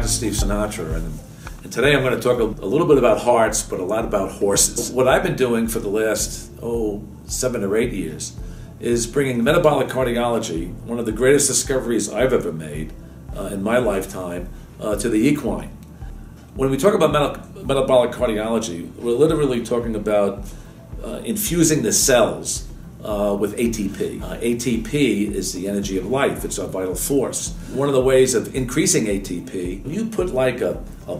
Dr. Steve Sinatra, and today I'm going to talk a little bit about hearts, but a lot about horses. What I've been doing for the last, 7 or 8 years, is bringing metabolic cardiology, one of the greatest discoveries I've ever made in my lifetime, to the equine. When we talk about metabolic cardiology, we're literally talking about infusing the cells with ATP. ATP is the energy of life. It's our vital force. One of the ways of increasing ATP, you put like a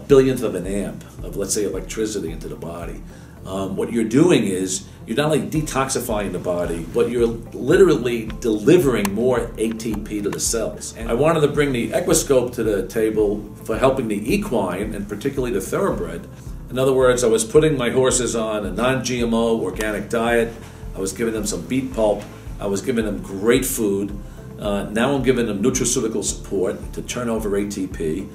billionth of an amp of, let's say, electricity into the body. What you're doing is you're not only detoxifying the body, but you're literally delivering more ATP to the cells. And I wanted to bring the Equiscope to the table for helping the equine, and particularly the thoroughbred. In other words, I was putting my horses on a non-GMO organic diet. I was giving them some beet pulp. I was giving them great food. Now I'm giving them nutraceutical support to turn over ATP.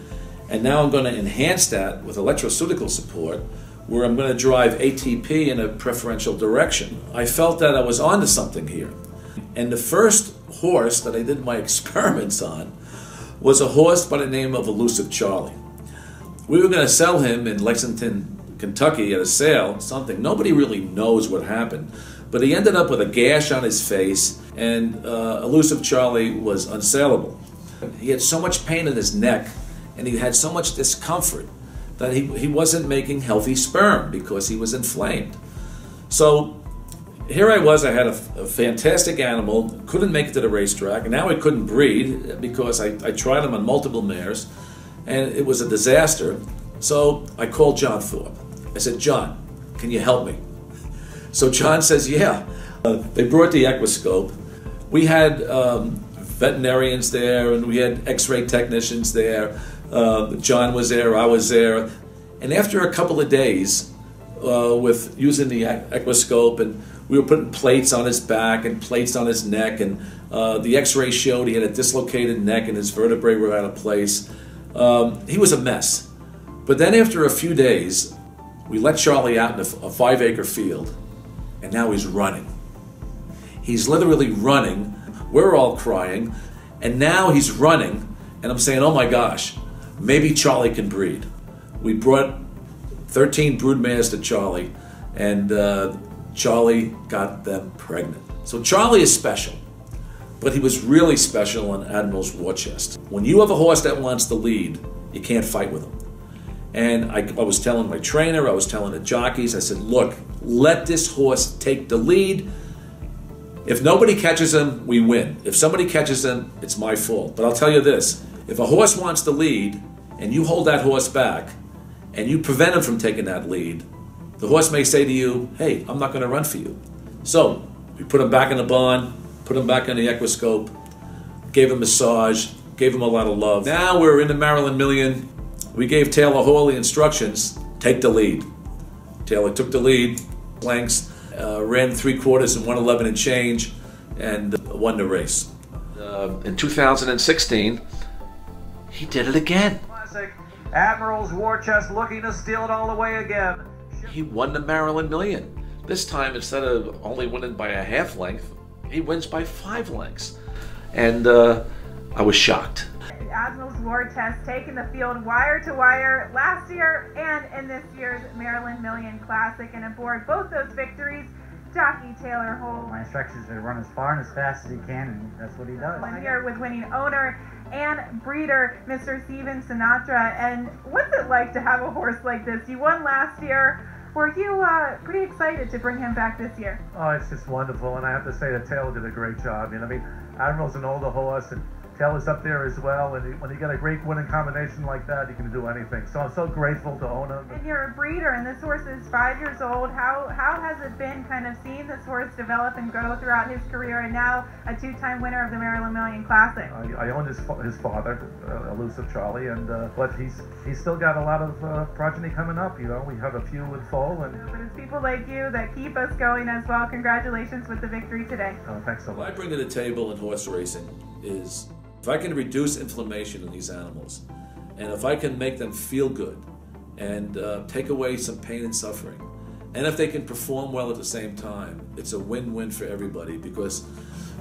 And now I'm going to enhance that with electroceutical support, where I'm going to drive ATP in a preferential direction. I felt that I was onto something here. And the first horse that I did my experiments on was a horse by the name of Elusive Charlie. We were going to sell him in Lexington, Kentucky at a sale, something. Nobody really knows what happened. But he ended up with a gash on his face, and Elusive Charlie was unsaleable. He had so much pain in his neck, and he had so much discomfort that he wasn't making healthy sperm because he was inflamed. So here I was, I had a fantastic animal, couldn't make it to the racetrack, and now I couldn't breed because I tried him on multiple mares, and it was a disaster. So I called John Thorpe. I said, John, can you help me? So John says, yeah. They brought the Equiscope. We had veterinarians there, and we had x-ray technicians there. John was there, I was there. And after a couple of days with using the Equiscope, and we were putting plates on his back and plates on his neck, and the x-ray showed he had a dislocated neck and his vertebrae were out of place. He was a mess. But then after a few days, we let Charlie out in a 5-acre field, and now he's running. He's literally running. We're all crying, and now he's running, and I'm saying, oh my gosh, maybe Charlie can breed. We brought 13 brood mares to Charlie, and Charlie got them pregnant. So Charlie is special, but he was really special on Admiral's War Chest. When you have a horse that wants to lead, you can't fight with him. And I was telling my trainer, I was telling the jockeys, I said, look, let this horse take the lead. If nobody catches him, we win. If somebody catches him, it's my fault. But I'll tell you this, if a horse wants to lead and you hold that horse back and you prevent him from taking that lead, the horse may say to you, hey, I'm not going to run for you. So we put him back in the barn, put him back in the Equiscope, gave him a massage, gave him a lot of love. Now we're in the Maryland Million. We gave Taylor Hawley instructions, take the lead. Taylor took the lead, lengths, ran 3/4 in 1:11 and change, and won the race. In 2016, he did it again. Classic. Admiral's War Chest looking to steal it all the way again. He won the Maryland Million. This time, instead of only winning by a half length, he wins by 5 lengths. And I was shocked. Admiral's War Chest taking the field wire to wire last year and in this year's Maryland Million Classic, and aboard both those victories, jockey Taylor Hawley. My instructions are to run as far and as fast as he can, and that's what he does. And here with winning owner and breeder, Mr. Steven Sinatra. And what's it like to have a horse like this? You won last year. Were you pretty excited to bring him back this year? Oh, it's just wonderful, and I have to say that Taylor did a great job. I mean, Admiral's an older horse, and Taylor's up there as well, and when you get a great winning combination like that, you can do anything. So I'm so grateful to own him. And you're a breeder, and this horse is 5 years old. How has it been kind of seeing this horse develop and grow throughout his career, and now a 2-time winner of the Maryland Million Classic? I own his father, Elusive Charlie, and but he's still got a lot of progeny coming up. You know, we have a few in full, and but it's people like you that keep us going as well. Congratulations with the victory today. Thanks so much. What I bring to the table in horse racing is, if I can reduce inflammation in these animals, and if I can make them feel good and take away some pain and suffering, and if they can perform well at the same time, it's a win-win for everybody. Because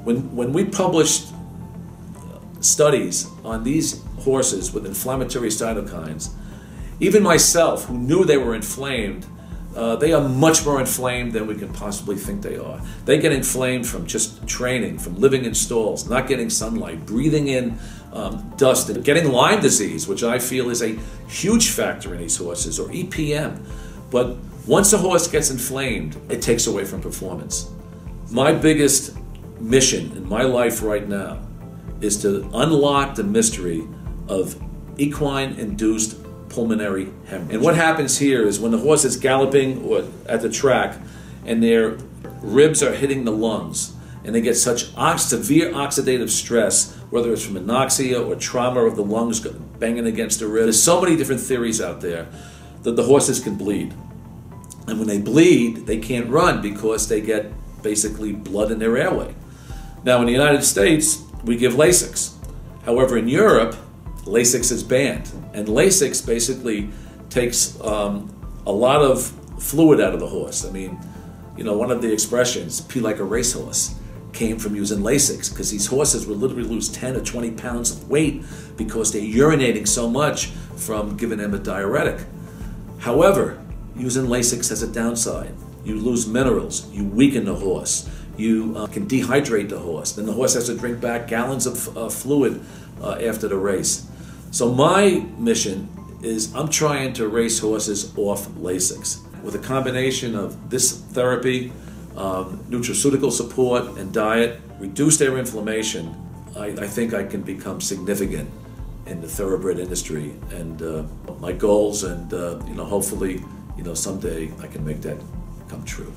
when we published studies on these horses with inflammatory cytokines, even myself, who knew they were inflamed, they are much more inflamed than we can possibly think they are. They get inflamed from just training, from living in stalls, not getting sunlight, breathing in dust, and getting Lyme disease, which I feel is a huge factor in these horses, or EPM. But once a horse gets inflamed, it takes away from performance. My biggest mission in my life right now is to unlock the mystery of equine-induced pulmonary hemorrhage. And what happens here is when the horse is galloping or at the track and their ribs are hitting the lungs and they get such severe oxidative stress, whether it's from anoxia or trauma of the lungs banging against the ribs. There's so many different theories out there that the horses can bleed. And when they bleed, they can't run because they get basically blood in their airway. Now in the United States, we give Lasix. However, in Europe, Lasix is banned. And Lasix basically takes a lot of fluid out of the horse. I mean, you know, one of the expressions, pee like a racehorse, came from using Lasix, because these horses would literally lose 10 or 20 pounds of weight because they're urinating so much from giving them a diuretic. However, using Lasix has a downside. You lose minerals, you weaken the horse, you can dehydrate the horse. Then the horse has to drink back gallons of fluid after the race. So my mission is I'm trying to race horses off Lasix. With a combination of this therapy, nutraceutical support, and diet, reduce their inflammation, I think I can become significant in the thoroughbred industry. And my goals, and hopefully, someday I can make that come true.